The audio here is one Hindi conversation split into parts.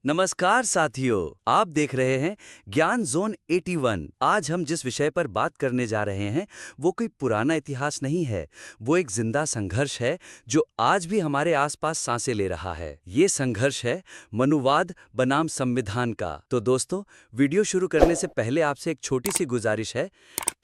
नमस्कार साथियों, आप देख रहे हैं ज्ञान जोन 81। आज हम जिस विषय पर बात करने जा रहे हैं वो कोई पुराना इतिहास नहीं है। वो एक जिंदा संघर्ष है जो आज भी हमारे आसपास सांसें ले रहा है। ये संघर्ष है मनुवाद बनाम संविधान का। तो दोस्तों, वीडियो शुरू करने से पहले आपसे एक छोटी सी गुजारिश है।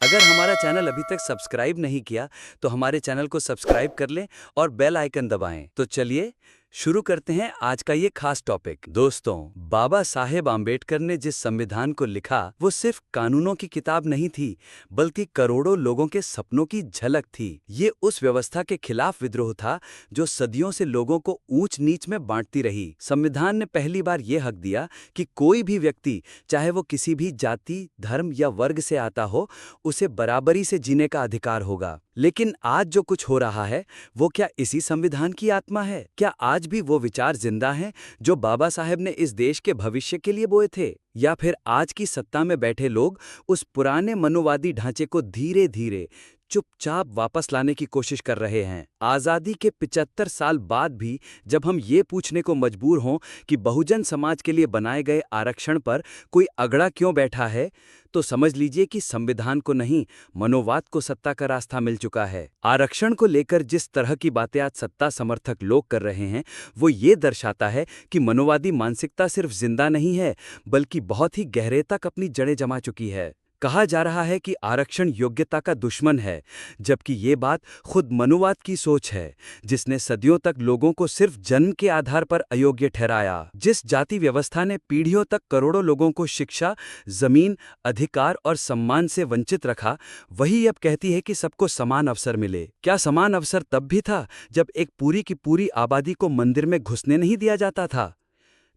अगर हमारा चैनल अभी तक सब्सक्राइब नहीं किया तो हमारे चैनल को सब्सक्राइब कर लें और बेल आइकन दबाएं। तो चलिए शुरू करते हैं आज का ये खास टॉपिक। दोस्तों, बाबा साहेब आम्बेडकर ने जिस संविधान को लिखा वो सिर्फ कानूनों की किताब नहीं थी, बल्कि करोड़ों लोगों के सपनों की झलक थी। ये उस व्यवस्था के खिलाफ विद्रोह था जो सदियों से लोगों को ऊंच नीच में बांटती रही। संविधान ने पहली बार ये हक दिया कि कोई भी व्यक्ति, चाहे वो किसी भी जाति, धर्म या वर्ग से आता हो, उसे बराबरी से जीने का अधिकार होगा। लेकिन आज जो कुछ हो रहा है वो क्या इसी संविधान की आत्मा है? क्या आज भी वो विचार जिंदा हैं जो बाबा साहेब ने इस देश के भविष्य के लिए बोए थे? या फिर आज की सत्ता में बैठे लोग उस पुराने मनुवादी ढांचे को धीरे धीरे चुपचाप वापस लाने की कोशिश कर रहे हैं? आज़ादी के 75 साल बाद भी जब हम ये पूछने को मजबूर हों कि बहुजन समाज के लिए बनाए गए आरक्षण पर कोई अगड़ा क्यों बैठा है, तो समझ लीजिए कि संविधान को नहीं, मनोवाद को सत्ता का रास्ता मिल चुका है। आरक्षण को लेकर जिस तरह की बातें आज सत्ता समर्थक लोग कर रहे हैं वो ये दर्शाता है कि मनोवादी मानसिकता सिर्फ जिंदा नहीं है, बल्कि बहुत ही गहरे तक अपनी जड़ें जमा चुकी है। कहा जा रहा है कि आरक्षण योग्यता का दुश्मन है, जबकि ये बात खुद मनुवाद की सोच है, जिसने सदियों तक लोगों को सिर्फ जन्म के आधार पर अयोग्य ठहराया। जिस जाति व्यवस्था ने पीढ़ियों तक करोड़ों लोगों को शिक्षा, जमीन, अधिकार और सम्मान से वंचित रखा, वही अब कहती है कि सबको समान अवसर मिले। क्या समान अवसर तब भी था जब एक पूरी की पूरी आबादी को मंदिर में घुसने नहीं दिया जाता था?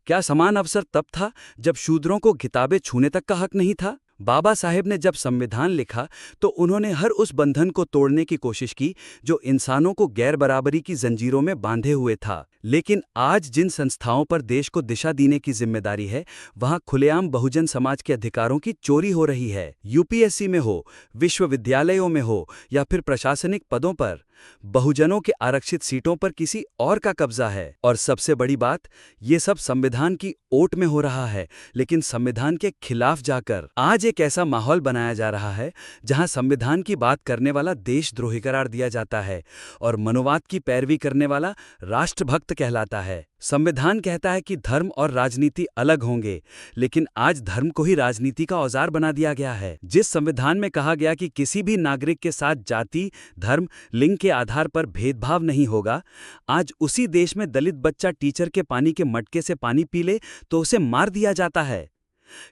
क्या समान अवसर तब था जब शूद्रों को किताबें छूने तक का हक नहीं था? बाबा साहेब ने जब संविधान लिखा तो उन्होंने हर उस बंधन को तोड़ने की कोशिश की जो इंसानों को गैर बराबरी की जंजीरों में बांधे हुए था। लेकिन आज जिन संस्थाओं पर देश को दिशा देने की जिम्मेदारी है, वहां खुलेआम बहुजन समाज के अधिकारों की चोरी हो रही है। यूपीएससी में हो, विश्वविद्यालयों में हो या फिर प्रशासनिक पदों पर बहुजनों के आरक्षित सीटों पर किसी और का कब्जा है। और सबसे बड़ी बात, ये सब संविधान की ओट में हो रहा है, लेकिन संविधान के खिलाफ जाकर। आज एक ऐसा माहौल बनाया जा रहा है जहां संविधान की बात करने वाला देशद्रोही करार दिया जाता है और मनुवाद की पैरवी करने वाला राष्ट्रभक्त कहलाता है। संविधान कहता है कि धर्म और राजनीति अलग होंगे, लेकिन आज धर्म को ही राजनीति का औजार बना दिया गया है। जिस संविधान में कहा गया कि किसी भी नागरिक के साथ जाति, धर्म, लिंग के आधार पर भेदभाव नहीं होगा, आज उसी देश में दलित बच्चा टीचर के पानी के मटके से पानी पी ले तो उसे मार दिया जाता है।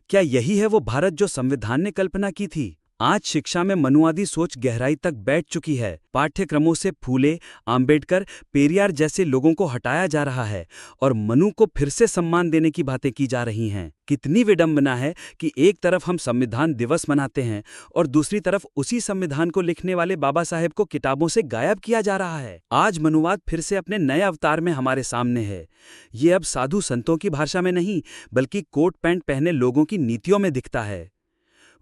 क्या यही है वो भारत जो संविधान ने कल्पना की थी? आज शिक्षा में मनुवादी सोच गहराई तक बैठ चुकी है। पाठ्यक्रमों से फूले, आम्बेडकर, पेरियार जैसे लोगों को हटाया जा रहा है और मनु को फिर से सम्मान देने की बातें की जा रही हैं। कितनी विडंबना है कि एक तरफ हम संविधान दिवस मनाते हैं और दूसरी तरफ उसी संविधान को लिखने वाले बाबा साहेब को किताबों से गायब किया जा रहा है। आज मनुवाद फिर से अपने नए अवतार में हमारे सामने है। ये अब साधु संतों की भाषा में नहीं, बल्कि कोट पैंट पहने लोगों की नीतियों में दिखता है।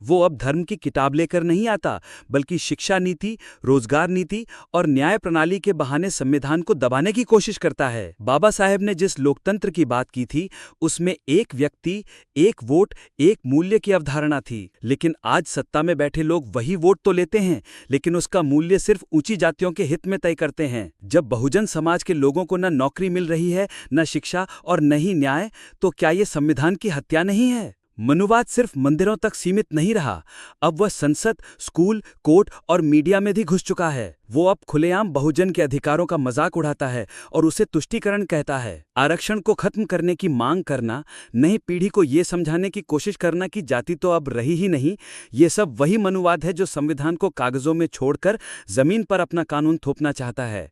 वो अब धर्म की किताब लेकर नहीं आता, बल्कि शिक्षा नीति, रोजगार नीति और न्याय प्रणाली के बहाने संविधान को दबाने की कोशिश करता है। बाबा साहेब ने जिस लोकतंत्र की बात की थी उसमें एक व्यक्ति, एक वोट, एक मूल्य की अवधारणा थी। लेकिन आज सत्ता में बैठे लोग वही वोट तो लेते हैं, लेकिन उसका मूल्य सिर्फ ऊंची जातियों के हित में तय करते हैं। जब बहुजन समाज के लोगों को न नौकरी मिल रही है, न शिक्षा और न ही न्याय, तो क्या ये संविधान की हत्या नहीं है? मनुवाद सिर्फ मंदिरों तक सीमित नहीं रहा, अब वह संसद, स्कूल, कोर्ट और मीडिया में भी घुस चुका है। वो अब खुलेआम बहुजन के अधिकारों का मजाक उड़ाता है और उसे तुष्टीकरण कहता है। आरक्षण को खत्म करने की मांग करना, नई पीढ़ी को ये समझाने की कोशिश करना कि जाति तो अब रही ही नहीं, ये सब वही मनुवाद है जो संविधान को कागजों में छोड़कर जमीन पर अपना कानून थोपना चाहता है।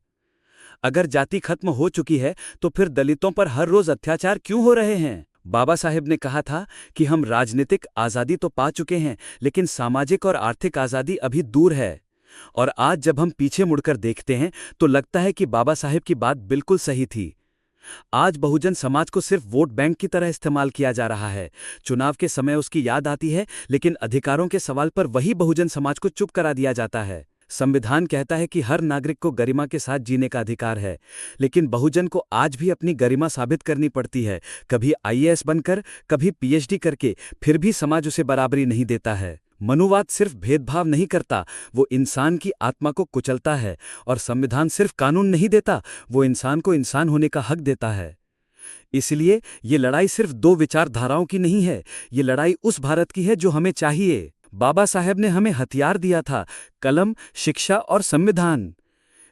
अगर जाति खत्म हो चुकी है तो फिर दलितों पर हर रोज अत्याचार क्यों हो रहे हैं? बाबा साहेब ने कहा था कि हम राजनीतिक आज़ादी तो पा चुके हैं, लेकिन सामाजिक और आर्थिक आज़ादी अभी दूर है। और आज जब हम पीछे मुड़कर देखते हैं तो लगता है कि बाबा साहेब की बात बिल्कुल सही थी। आज बहुजन समाज को सिर्फ वोट बैंक की तरह इस्तेमाल किया जा रहा है। चुनाव के समय उसकी याद आती है, लेकिन अधिकारों के सवाल पर वही बहुजन समाज को चुप करा दिया जाता है। संविधान कहता है कि हर नागरिक को गरिमा के साथ जीने का अधिकार है, लेकिन बहुजन को आज भी अपनी गरिमा साबित करनी पड़ती है, कभी आईएएस बनकर, कभी पीएचडी करके, फिर भी समाज उसे बराबरी नहीं देता है। मनुवाद सिर्फ भेदभाव नहीं करता, वो इंसान की आत्मा को कुचलता है, और संविधान सिर्फ कानून नहीं देता, वो इंसान को इंसान होने का हक देता है। इसलिए ये लड़ाई सिर्फ दो विचारधाराओं की नहीं है, ये लड़ाई उस भारत की है जो हमें चाहिए। बाबा साहेब ने हमें हथियार दिया था, कलम, शिक्षा और संविधान।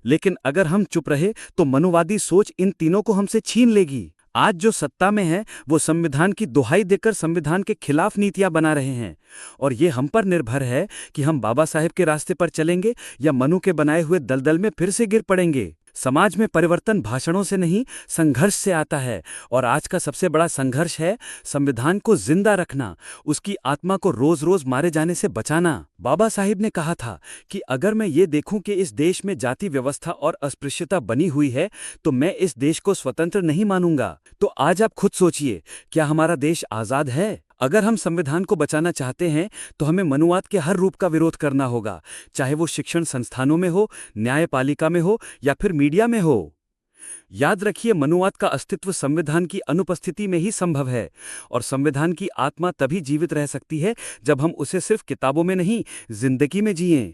लेकिन अगर हम चुप रहे तो मनुवादी सोच इन तीनों को हमसे छीन लेगी। आज जो सत्ता में है वो संविधान की दुहाई देकर संविधान के खिलाफ नीतियां बना रहे हैं, और ये हम पर निर्भर है कि हम बाबा साहेब के रास्ते पर चलेंगे या मनु के बनाए हुए दलदल में फिर से गिर पड़ेंगे। समाज में परिवर्तन भाषणों से नहीं, संघर्ष से आता है, और आज का सबसे बड़ा संघर्ष है संविधान को जिंदा रखना, उसकी आत्मा को रोज रोज मारे जाने से बचाना। बाबा साहिब ने कहा था कि अगर मैं ये देखूं कि इस देश में जाति व्यवस्था और अस्पृश्यता बनी हुई है तो मैं इस देश को स्वतंत्र नहीं मानूंगा। तो आज आप खुद सोचिए, क्या हमारा देश आजाद है? अगर हम संविधान को बचाना चाहते हैं तो हमें मनुवाद के हर रूप का विरोध करना होगा, चाहे वो शिक्षण संस्थानों में हो, न्यायपालिका में हो या फिर मीडिया में हो। याद रखिए, मनुवाद का अस्तित्व संविधान की अनुपस्थिति में ही संभव है, और संविधान की आत्मा तभी जीवित रह सकती है जब हम उसे सिर्फ किताबों में नहीं, जिंदगी में जिएं।